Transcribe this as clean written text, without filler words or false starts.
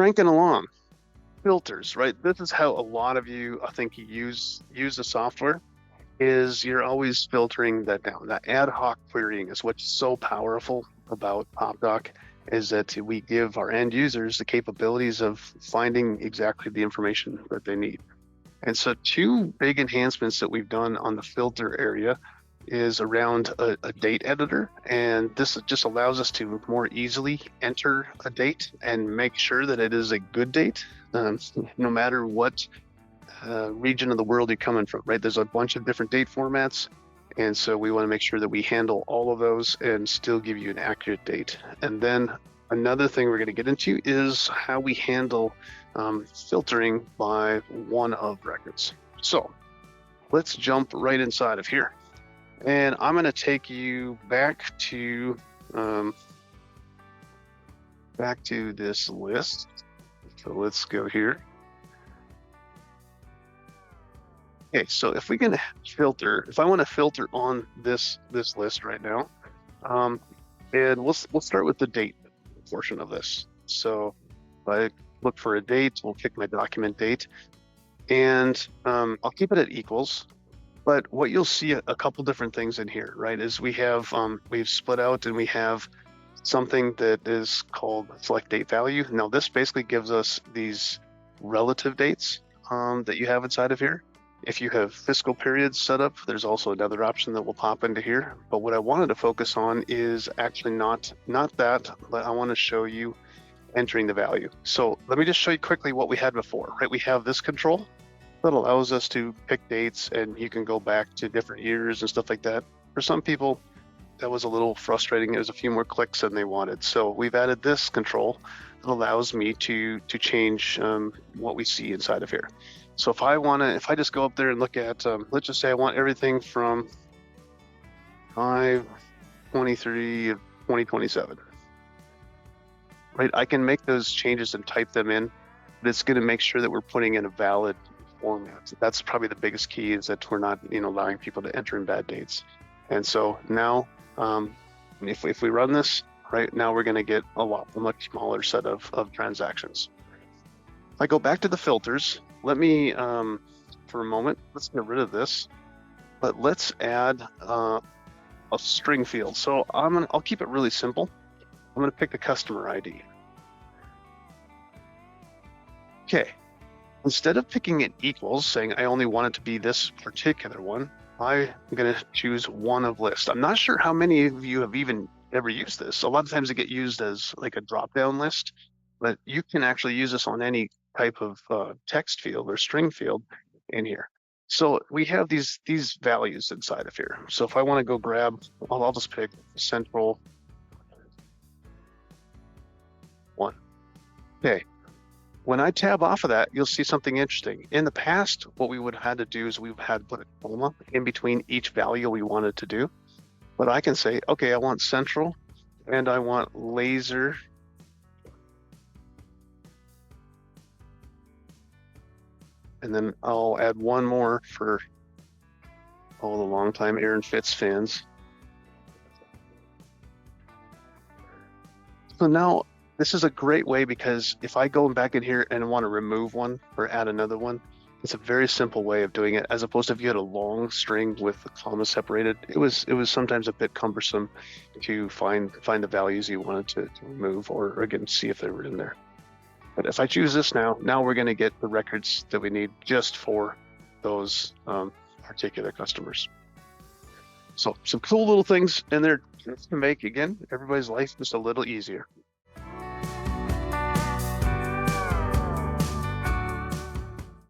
cranking along. Filters, right? This is how a lot of you, I think, use the software, is you're always filtering that down. That ad hoc querying is what's so powerful about Popdock, is that we give our end users the capabilities of finding exactly the information that they need. And so two big enhancements that we've done on the filter area is around a date editor, and this just allows us to more easily enter a date and make sure that it is a good date, no matter what region of the world you're coming from, right? There's a bunch of different date formats, and so we want to make sure that we handle all of those and still give you an accurate date. And then another thing we're going to get into is how we handle filtering by one of records. So let's jump right inside of here. And I'm going to take you back to this list. So let's go here. Okay, so if we can filter, if I want to filter on this list right now, and we'll start with the date portion of this. So if I look for a date, we'll pick my document date, and I'll keep it at equals. But what you'll see a couple different things in here, right, is we have we've split out and we have something that is called select date value. Now this basically gives us these relative dates that you have inside of here. If you have fiscal periods set up, there's also another option that will pop into here. But what I wanted to focus on is actually not that, but I want to show you entering the value. So let me just show you quickly what we had before, right? We have this control that allows us to pick dates, and you can go back to different years and stuff like that. For some people, that was a little frustrating. It was a few more clicks than they wanted. So we've added this control that allows me to change what we see inside of here. So if I just go up there and look at, let's just say I want everything from 5/23 of 2027, right? I can make those changes and type them in, but it's going to make sure that we're putting in a valid format. That's probably the biggest key, is that we're not, allowing people to enter in bad dates. And so now, if we run this, right now, we're going to get a much smaller set of transactions. If I go back to the filters, let me, for a moment, let's get rid of this, but let's add a string field. So I'll keep it really simple. I'm going to pick the customer ID. Okay. Instead of picking it equals, saying I only want it to be this particular one, I'm going to choose one of list. I'm not sure how many of you have even ever used this. A lot of times it get used as like a drop-down list, but you can actually use this on any type of text field or string field in here. So we have these values inside of here. So if I want to go grab, I'll just pick central one. Okay. When I tab off of that, you'll see something interesting. In the past, what we would have had to do is we had to put a comma in between each value we wanted to do. But I can say, okay, I want central and I want laser. And then I'll add one more for all the longtime Aaron Fitz fans. So now, this is a great way, because if I go back in here and want to remove one or add another one, it's a very simple way of doing it, as opposed to if you had a long string with the commas separated. It was sometimes a bit cumbersome to find the values you wanted to remove, or again, see if they were in there. But if I choose this now we're going to get the records that we need just for those particular customers. So some cool little things in there just to make, again, everybody's life just a little easier.